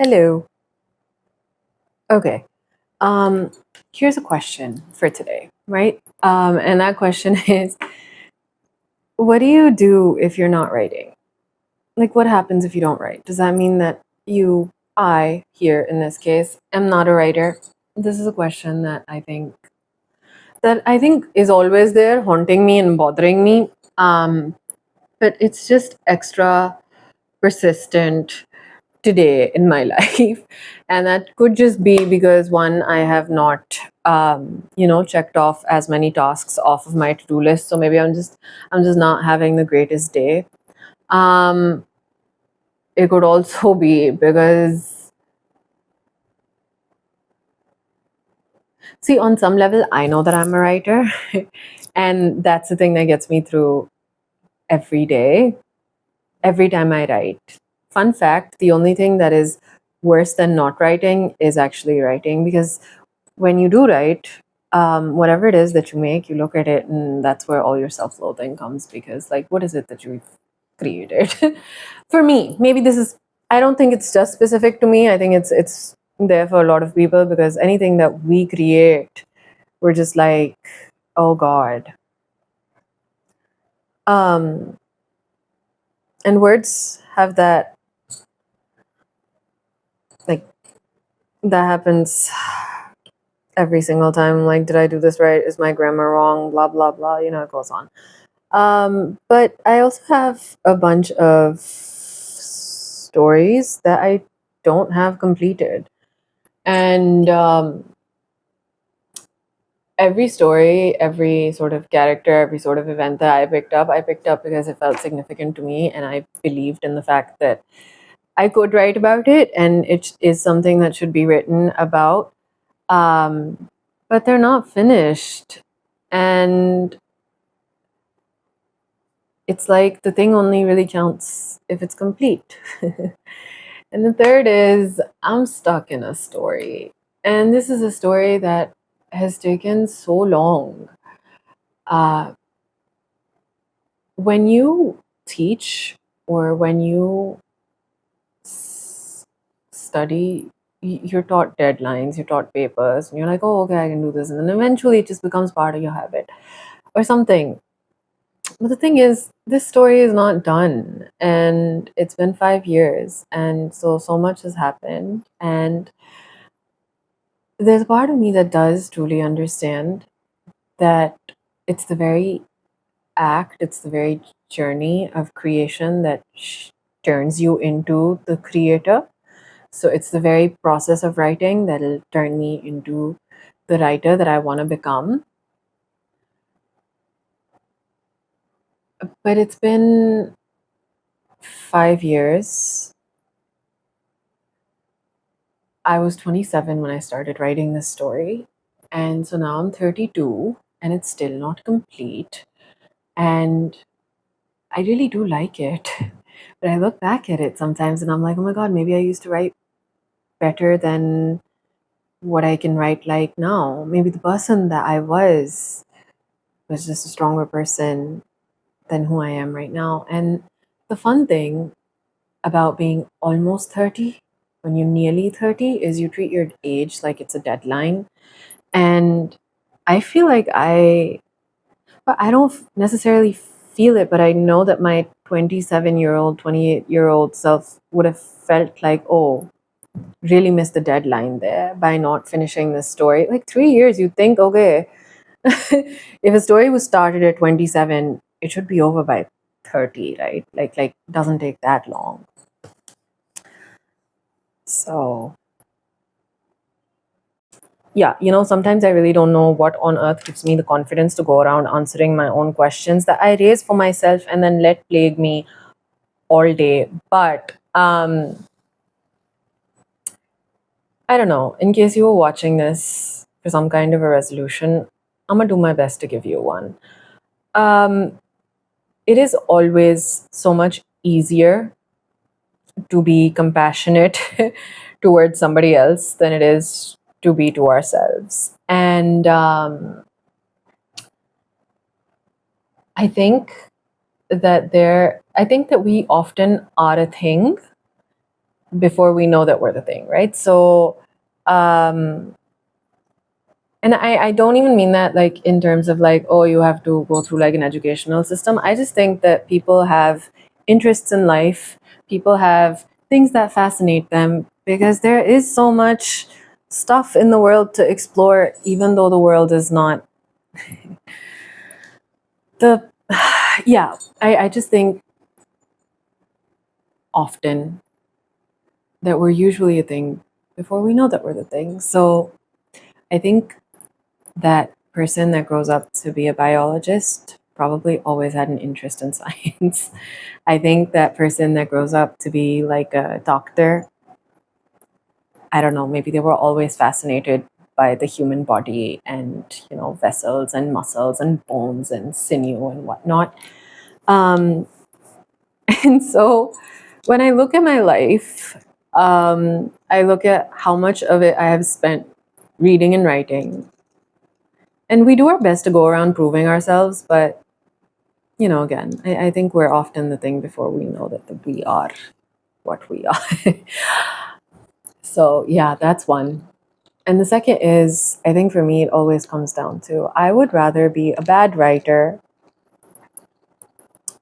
Hello. Okay. Um, Here's a question for today, right? And that question is, what do you do if you're not writing? Like, what happens if you don't write? Does that mean that I, here in this case, am not a writer? This is a question that I think is always there, haunting me and bothering me. But it's just extra persistent today in my life, and that could just be because one, I have not checked off as many tasks off of my to-do list, so maybe I'm just not having the greatest day. um it could also be because, see, on some level I know that I'm a writer and that's the thing that gets me through every day, every time I write. Fun fact, the only thing that is worse than not writing is actually writing, because when you do write, whatever it is that you make, you look at it, and that's where all your self-loathing comes. Because, like, what is it that you've created? For me, maybe this is. I don't think it's just specific to me. I think it's there for a lot of people, because anything that we create, we're just like, oh God. Um, and words have that, like, that happens every single time. Like, did I do this right? Is my grammar wrong? Blah blah blah. It goes on. But I also have a bunch of stories that I don't have completed. And every story, every sort of character, every sort of event that I picked up because it felt significant to me. And I believed in the fact that I could write about it and it is something that should be written about. But they're not finished. And it's like the thing only really counts if it's complete. And the third is, I'm stuck in a story. And this is a story that has taken so long. Uh, when you teach, or when you study, you're taught deadlines, you're taught papers, and you're like, oh, okay, I can do this. And then eventually it just becomes part of your habit or something. But the thing is, this story is not done. And it's been 5 years. And so much has happened. And there's a part of me that does truly understand that it's the very it's the very journey of creation that turns you into the creator. So it's the very process of writing that'll turn me into the writer that I want to become. But it's been 5 years. I was 27 when I started writing this story. And so now I'm 32 and it's still not complete. And I really do like it. But I look back at it sometimes and I'm like, oh my God, maybe I used to write better than what I can write like now. Maybe the person that I was just a stronger person than who I am right now. And the fun thing about being almost 30, when you're nearly 30, is you treat your age like it's a deadline. And I feel like but I don't necessarily feel it, but I know that my 27-year-old, 28-year-old self would have felt like, oh, really missed the deadline there by not finishing this story. Like 3 years, you'd think, okay, if a story was started at 27, it should be over by 30, right? Like doesn't take that long. So yeah, sometimes I really don't know what on earth gives me the confidence to go around answering my own questions that I raise for myself and then let plague me all day. But I don't know. In case you were watching this for some kind of a resolution, I'm gonna do my best to give you one. Um, it is always so much easier to be compassionate towards somebody else than it is to be to ourselves. And I think I think that we often are a thing before we know that we're the thing, right? So, um, and I don't even mean that like in terms of like, oh, you have to go through like an educational system. I just think that people have interests in life, people have things that fascinate them because there is so much stuff in the world to explore, even though the world is not the yeah. I just think often that we're usually a thing before we know that we're the thing. So I think that person that grows up to be a biologist probably always had an interest in science. I think that person that grows up to be like a doctor, I don't know, maybe they were always fascinated by the human body and, you know, vessels and muscles and bones and sinew and whatnot. Um, and so when I look at my life, I look at how much of it I have spent reading and writing. And we do our best to go around proving ourselves, but you know, again, I think we're often the thing before we know that we are what we are. So yeah, that's one. And the second is, I think for me, it always comes down to I would rather be a bad writer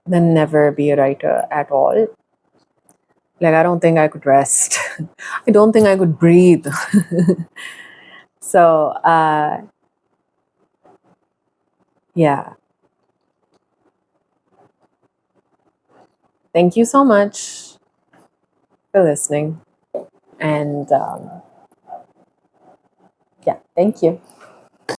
than never be a writer at all. Like, I don't think I could rest. I don't think I could breathe. So, yeah, thank you so much for listening. And yeah, thank you.